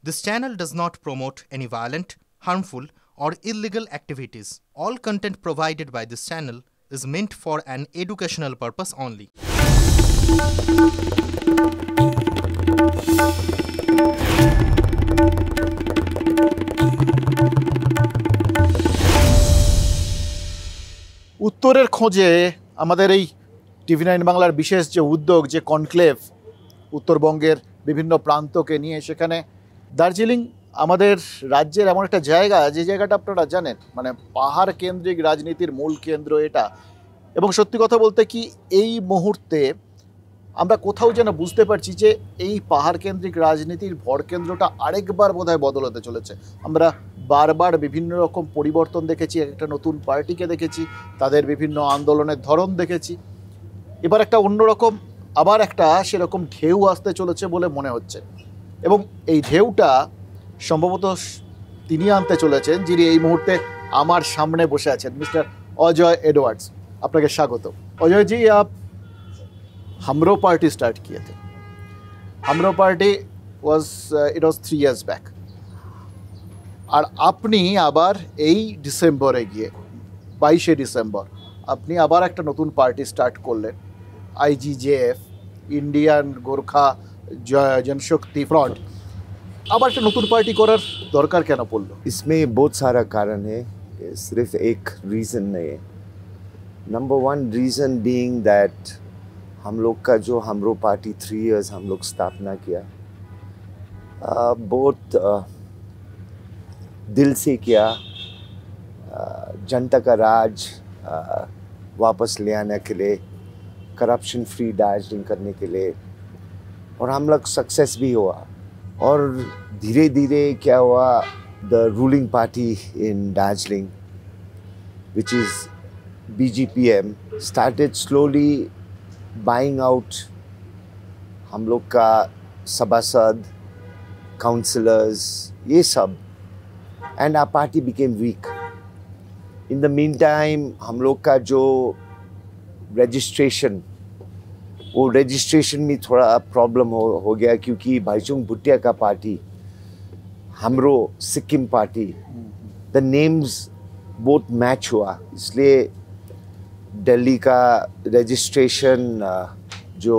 This channel does not promote any violent, harmful, or illegal activities. All content provided by this channel is meant for an educational purpose only. উত্তরের খোঁজে আমাদের এই টিভি9 বাংলার বিশেষ যে উদ্যোগ, যে কনক্লেভ উত্তরবঙ্গের বিভিন্ন প্রান্তকে নিয়ে, সেখানে দার্জিলিং আমাদের রাজ্যের এমন একটা জায়গা, যে জায়গাটা আপনারা জানেন, মানে পাহাড় কেন্দ্রিক রাজনীতির মূল কেন্দ্র এটা। এবং সত্যি কথা বলতে কি, এই মুহূর্তে আমরা কোথাও যেন বুঝতে পারছি যে এই পাহাড় কেন্দ্রিক রাজনীতির ভরকেন্দ্রটা আরেকবার বোধহয় বদল হতে চলেছে। আমরা বারবার বিভিন্ন রকম পরিবর্তন দেখেছি, একটা নতুন পার্টিকে দেখেছি, তাদের বিভিন্ন আন্দোলনের ধরন দেখেছি। এবার একটা অন্যরকম, আবার একটা সেরকম ঢেউ আসতে চলেছে বলে মনে হচ্ছে। এবং এই ঢেউটা সম্ভবত তিনি আনতে চলেছেন, যিনি এই মুহূর্তে আমার সামনে বসে আছেন, মিস্টার অজয় এডওয়ার্ডস। আপনাকে স্বাগত। অজয় জি, हमरो पार्टी स्टार्ट किए थे। हमरो party it was 3 years back। আর আপনি আবার এই ডিসেম্বরে গিয়ে 22শে ডিসেম্বর আপনি আবার একটা নতুন পার্টি স্টার্ট করলেন, IGJF, ইন্ডিয়ান গোর্খা जनशक्ति फ्रंट। আবার একটা নতুন পার্টি করার দরকার কেন পড়লো? इसमें बहुत सारा कारण है, सिर्फ एक रीज़न नहीं है। नंबर 1 रीज़न बीइंग दैट हम लोग का जो हमरो पार्टी 3 इयर्स हम लोग स्थापना किया, बहुत दिल से किया, जनता का राज वापस ले आने के लिए, करप्शन फ्री दार्जिलिंग करने के लिए, और हम लोग सक्सेस भी हुआ। और धीरे धीरे क्या हुआ, the ruling party in Darjeeling which is BGPM started slowly buying out हम लोग का सभासद, काउंसलर्स, ये सब, and our party became weak. In the meantime हम लोग का जो रजिस्ट्रेशन, वो रजिस्ट्रेशन में थोड़ा प्रॉब्लम हो गया, क्योंकि भाईचुंग भुटिया का पार्टी, हमरो सिक्किम पार्टी, द नेम्स बहुत मैच हुआ, इसलिए दिल्ली का रजिस्ट्रेशन जो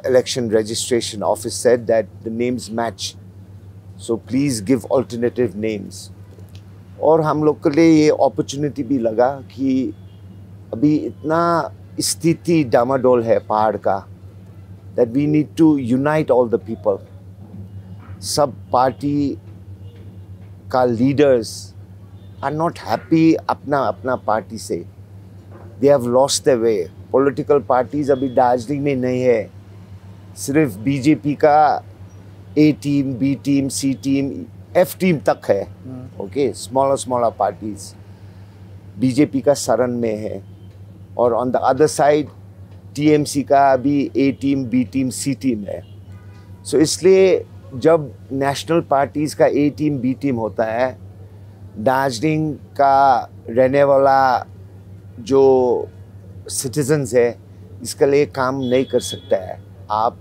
election registration office said that the names match, so please give alternative names. और हम लोग के लिए ये अपॉर्चुनिटी भी लगा कि अभी इतना स्थिति डामाडोल है पहाड़ का, that we need to unite all the people. सब पार्टी का लीडर्स आर नॉट हैप्पी अपना अपना पार्टी से, they have lost the way. Political parties अभी दार्जिलिंग में नहीं है, सिर्फ बीजेपी का A team, B team, C team, F team तक है। ओके, स्मॉलर पार्टीज बीजेपी का शरण में है, और on the other side TMC का भी A team, B team, C team है। सो इसलिए जब नेशनल पार्टीज़ का A टीम, B टीम होता है, दार्जिलिंग का रहने वाला जो सिटीजन्स है इसके लिए काम नहीं कर सकता है। आप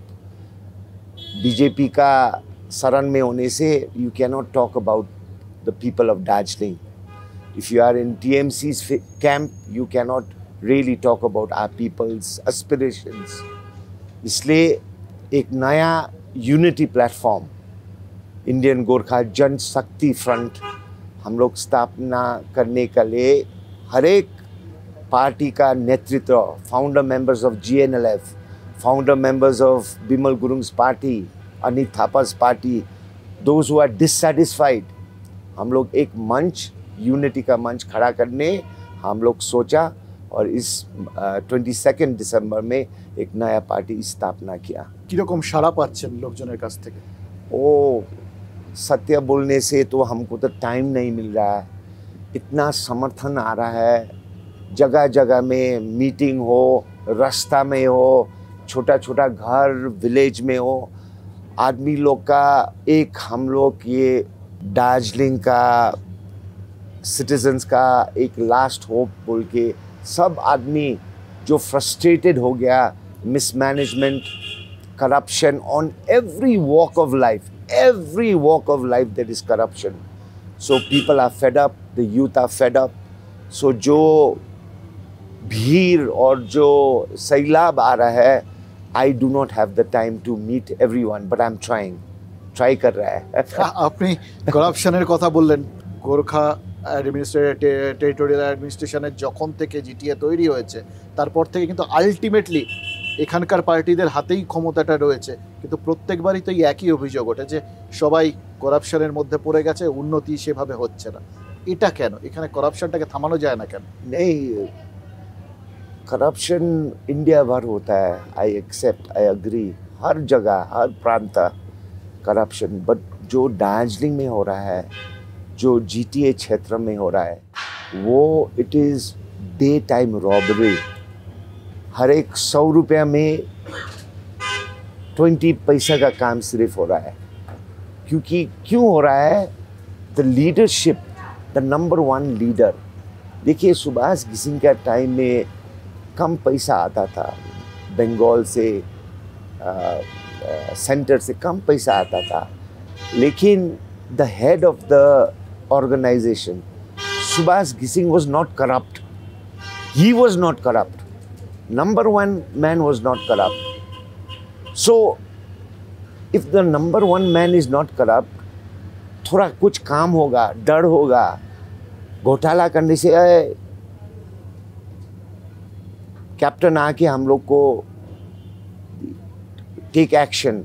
बीजेपी का शरण में होने से you can not talk about the people of Darjeeling. If you are in TMC's camp you can not really talk about our peoples aspirations. इसलिए एक नया unity platform, Indian Gorkha Janshakti front, हम लोग स्थापना करने के लिए हर एक पार्टी का नेतृत्व, founder members of GNLF, founder members of Bimal Gurung's party, Anit थापा's party, those who are dissatisfied, हम लोग एक मंच, यूनिटी का मंच खड़ा करने हम लोग सोचा, और इस 22 डिसेंबर में एक नया पार्टी स्थापना किया। কিরকম সাড়া পাচ্ছেন লোকজনের কাছ থেকে? ओ सत्य बोलने से तो हमको तो टाइम नहीं मिल रहा है, इतना समर्थन आ रहा है, जगह जगह में मीटिंग हो, रास्ता में हो, छोटा छोटा घर विलेज में हो, आदमी लोग का एक, हम लोग ये दार्जिलिंग का सिटीजन्स का एक लास्ट होप बोल के सब आदमी जो फ्रस्ट्रेटेड हो गया, mismanagement, corruption on every walk of life, every walk of life there is corruption. So people are fed up, the youth are fed up. So जो भीड़ और जो सैलाब आ रहा है, I do not have the time to meet everyone, but I'm trying. Try कर रहा है. আপনি করাপশনের কথা বললেন, গোর্খা টেরিটোরিয়াল অ্যাডমিনিস্ট্রেশনের যখন থেকে জিটিএ তৈরি হয়েছে তারপর থেকে কিন্তু আলটিমেটলি এখানকার পার্টিদের হাতেই ক্ষমতাটা রয়েছে, কিন্তু প্রত্যেকবারই তো এই একই অভিযোগ ওঠে যে সবাই করাপশনের মধ্যে পড়ে গেছে, উন্নতি সেভাবে হচ্ছে না। এটা কেন? এখানে করাপশনটাকে থামানো যায় না কেন? नहीं, करप्शन इंडिया भर होता है. I accept, I agree. हर जगह, हर प्रांत करप्शन. बट जो दार्जिलिंग में हो रहा है, जो जीटीए क्षेत्र में हो रहा है, वो it is day time robbery. हर एक 100 रुपया में 20 पैसा का काम सिर्फ हो रहा है. क्योंकि क्यों हो रहा है? The leadership, the number 1 leader. देखिए, सुभाष घिसिंग का टाइम में कम पैसा आता था, बंगाल से सेंटर से कम पैसा आता था, लेकिन the head of the organisation Subhash Ghising was not corrupt. He was not corrupt. Number 1 man was not corrupt. So if the number 1 man is not corrupt, थोड़ा कुछ काम होगा, डर होगा, घोटाला करने से कैप्टन आके हम लोग को टेक एक्शन.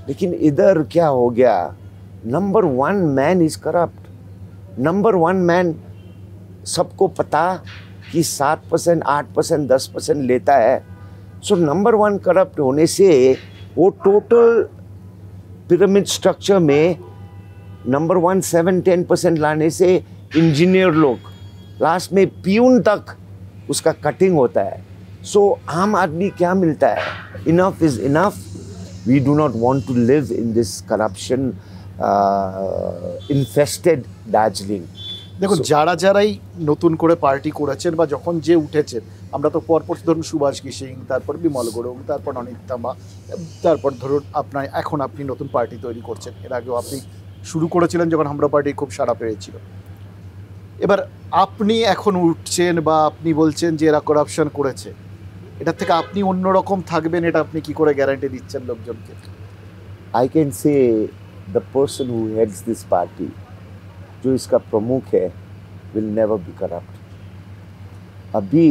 लेकिन इधर क्या हो गया? Number 1 man is corrupt. Number 1 man, सबको पता कि 7%, 8%, 10% लेता है. सो नंबर 1 करप्ट होने से वो टोटल पिरामिड स्ट्रक्चर में नंबर 1 7-10% लाने से इंजीनियर लोग लास्ट में पियून तक उसका कटिंग होता है. सो आम आदमी क्या मिलता है? Enough is enough. We do not want to live in this corruption infested Darjeeling. দেখুন, যারাই নতুন করে পার্টি করেছেন বা যখন যে উঠেছেন, আমরা তো পরপর ধরুন সুভাষ ঘিসিং, তারপর বিমল গুরুং, তারপর অনিত তাম্বা, তারপর ধরুন এখন আপনি নতুন পার্টি তৈরি করছেন। এর আগেও আপনি শুরু করেছিলেন যখন আমরা পার্টি খুব সাড়া পেয়েছিল। এবার আপনি এখন উঠছেন বা আপনি বলছেন যে এরা করাপশন করেছে, এটার থেকে আপনি অন্যরকম থাকবেন, এটা আপনি কি করে গ্যারান্টি দিচ্ছেন লোকজনকে? I can say the person who heads this party, जो इसका प्रमुख है, विल नेवर बी करप्ट. अभी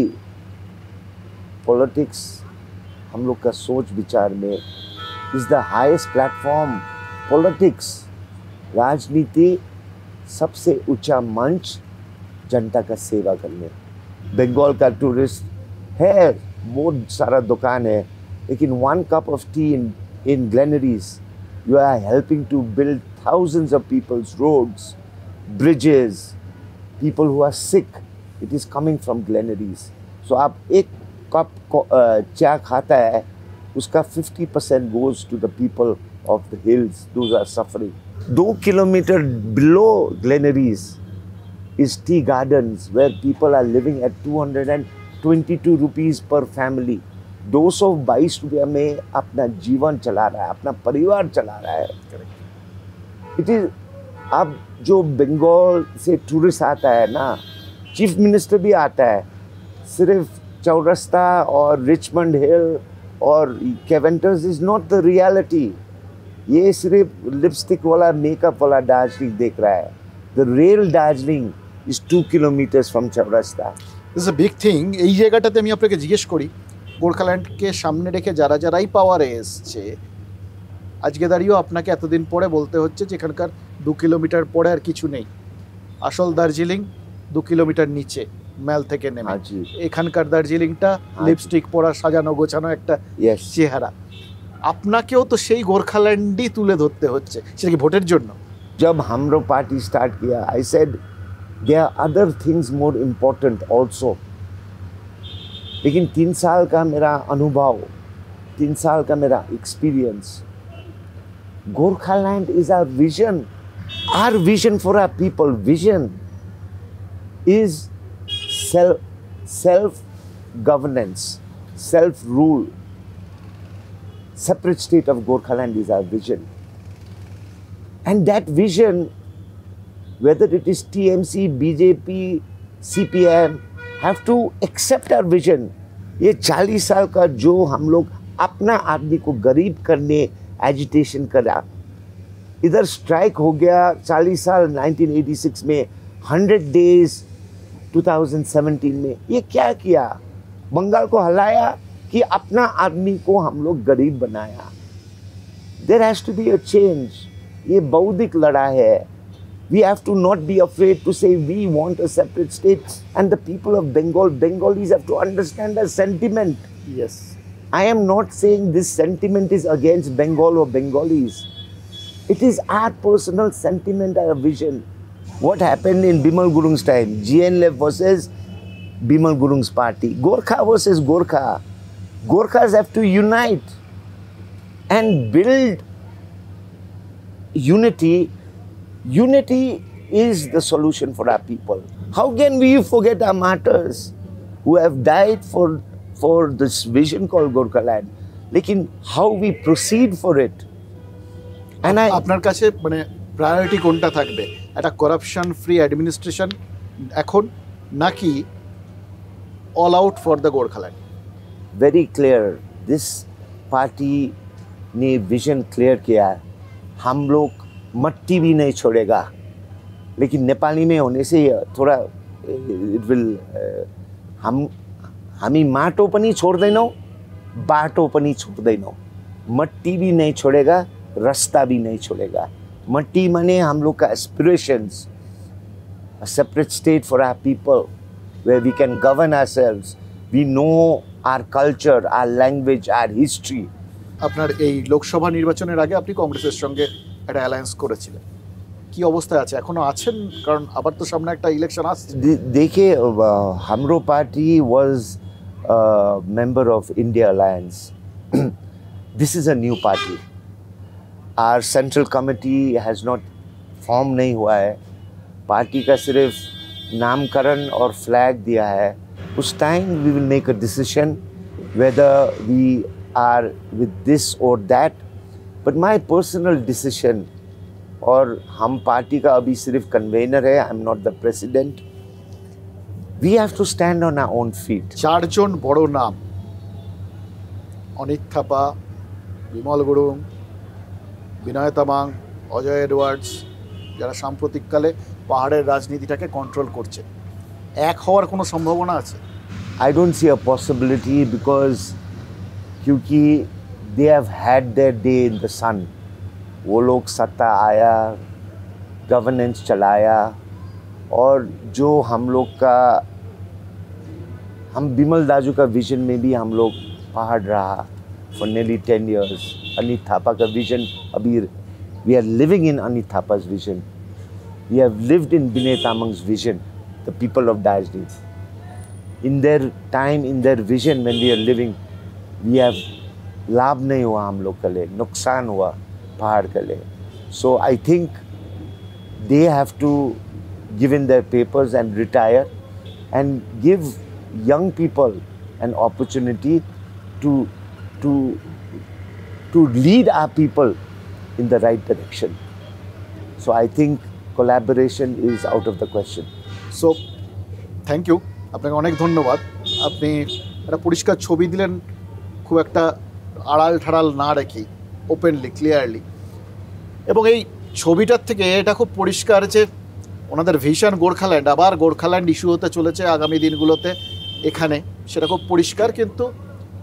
पॉलिटिक्स हम लोग का सोच विचार में is the highest platform. Politics, राजनीति सबसे ऊंचा मंच जनता का सेवा करने. बंगाल का टूरिस्ट है, बहुत सारा दुकान है, लेकिन 1 cup of tea in Glenaries, you are helping to build thousands of people's roads, bridges. People who are sick, it is coming from Glenaries. So आप 1 cup चाय खाता है, उसका 50% goes to the people of the hills, those are suffering. 2 kilometers below Glenaries is tea gardens where people are living at 222 rupees per family. 222 रुपया में अपना जीवन चला रहा है, अपना परिवार चला रहा है. It is. अब जो बंगाल से टूरिस्ट आता है ना, चीफ मिनिस्टर भी आता है, सिर्फ चौरस्ता और रिचमंड हिल और कैवेंटर्स इज नॉट द रियलिटी. ये सिर्फ लिपस्टिक वाला, मेकअप वाला दार्जिलिंग देख रहा है. The real Darjeeling is 2 kilometers from Chowrasta. This is a big thing. এই জায়গাটাতে আমি আপনাকে জিজ্ঞেস করি, গোর্খাল্যান্ডকে সামনে রেখে যারাই পাওয়ারে এসছে, আজকে দাঁড়িয়েও আপনাকে এতদিন পরে বলতে হচ্ছে যে এখানকার 2 কিলোমিটার পরে আর কিছু নেই। আসল দার্জিলিং 2 কিলোমিটার নিচে ম্যাল থেকে নেমে। এখানকার দার্জিলিংটা লিপস্টিক পরা, সাজানো গোছানো একটা চেহারা। আপনাকেও তো সেই গোর্খাল্যান্ডই তুলে ধরতে হচ্ছে, সেটা কি ভোটের জন্য? जब हम लोग पार्टी स्टार्ट किया, I said there are other things more important also. लेकिन 3 साल का मेरा अनुभव, 3 साल का मेरा experience, Gorkhaland is our vision for our people. Vision is self governance, self rule. Separate state of Gorkhaland is our vision. And that vision, whether it is TMC, BJP, CPM, have to accept our vision. ये 40 साल का जो हम लोग अपना आदमी को गरीब करने एजिटेशन करा, इधर स्ट्राइक हो गया 40 साल 1986 में, 100 days 2017 में, ये क्या किया? बंगाल को हलाया कि अपना आदमी को हम लोग गरीब बनाया? There has to be a change. ये बौद्धिक लड़ाई है. We have to not be afraid to say we want a separate state, and the people of Bengal, Bengalis have to understand the sentiment. Yes. I am not saying this sentiment is against Bengal or Bengalis. It is our personal sentiment, our vision. What happened in Bimal Gurung's time? GNLF versus Bimal Gurung's party. Gorkha versus Gorkha. Gorkhas have to unite and build unity. Unity is the solution for our people. How can we forget our martyrs who have died for this vision called Gorkhaland? Lekin how we proceed for it? And আপনার কাছে মানে priority কোনটা থাকবে? একটা corruption free administration এখন নাকি all out for the Gorkhaland? Very clear. This party ने vision clear किया, हम लोग मट्टी भी नहीं छोड़ेगा. लेकिन नेपाली में होने से थोड़ा इट विल हामी माटो पनि छोड्दैनौँ, बाटो पनि छोड्दैनौँ. मट्टी भी नहीं छोड़ेगा, रास्ता भी नहीं छोड़ेगा. मट्टी माने हम लोग का aspirations, a separate state for our people where we can govern ourselves. We know our culture, our language, our history. আপনার এই লোকসভা নির্বাচনের আগে আপনি কংগ্রেসের সঙ্গে একটা অ্যালায়েন্স করেছিলেন, কি অবস্থায় আছে? এখনো আছেন? কারণ আবার তো সামনে একটা ইলেকশন আসছে. देखिए, हमरो party was a member of India Alliance. This is a new party. Our central committee has not formed नहीं हुआ है. पार्टी का सिर्फ नामकरण और फ्लैग दिया है. उस time we will make a decision whether we are with this or that. But my personal decision, और हम पार्टी का अभी सिर्फ कन्वेनर है, I am not the president. We have to stand on our own feet. চারজন বড় নাম, অনিক থাপা, বিমল গুরুং, বিনয় Tamang, Ajay Edwards, যারা সাম্প্রতিককালে পাহাড়ের রাজনীতিটাকে কন্ট্রোল করছে, এক হওয়ার কোনো সম্ভাবনা আছে? I don't see a possibility because क्योंकि they have had their day in the sun. वो लोग सत्ता आया, गवर्नेंस चलाया, और जो हम लोग का, हम बिमल दाजू का विजन में भी हम लोग पहाड़ रहा for nearly 10 years. Anit Thapa का विजन अभी, we are living in Anit Thapa's vision. We have lived in Binay Tamang's vision, the people of Darjeeling. In their time, in their vision, when we are living, we have लाभ नहीं हुआ हम लोग के लिए, नुकसान हुआ पहाड़ के लिए. So I think they have to give in their papers and retire and give young people an opportunity to lead our people in the right direction. So I think collaboration is out of the question. So thank you, আপনাকে অনেক ধন্যবাদ. আপনি একটা পরিষ্কার ছবি দিলেন, খুব একটা আড়াল ঠাড়াল না রেখে, ওপেনলি, ক্লিয়ারলি. এবং এই ছবিটার থেকে এটা খুব পরিষ্কার যে ওনাদের ভিশন গোর্খাল্যান্ড, আবার গোর্খাল্যান্ড ইস্যু হতে চলেছে আগামী দিনগুলোতে এখানে, সেটা খুব পরিষ্কার. কিন্তু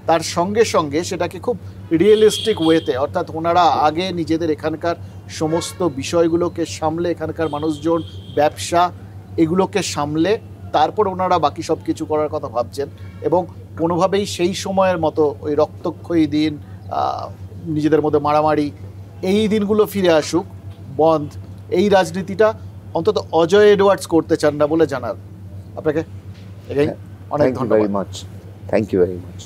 তার সঙ্গে সঙ্গে সেটাকে খুব রিয়েলিস্টিক ওয়েতে, অর্থাৎ ওনারা আগে নিজেদের এখানকার সমস্ত বিষয়গুলোকে সামলে, এখানকার মানুষজন, ব্যবসা, এগুলোকে সামলে তারপর ওনারা বাকি সব কিছু করার কথা ভাবছেন. এবং কোনোভাবেই সেই সময়ের মতো ওই রক্তক্ষয়ী দিন, নিজেদের মধ্যে মারামারি, এই দিনগুলো ফিরে আসুক, বন্ধ, এই রাজনীতিটা অন্তত অজয় এডওয়ার্ডস করতে চান না বলে জানার. আপনাকে অনেক ধন্যবাদ. Thank you very much.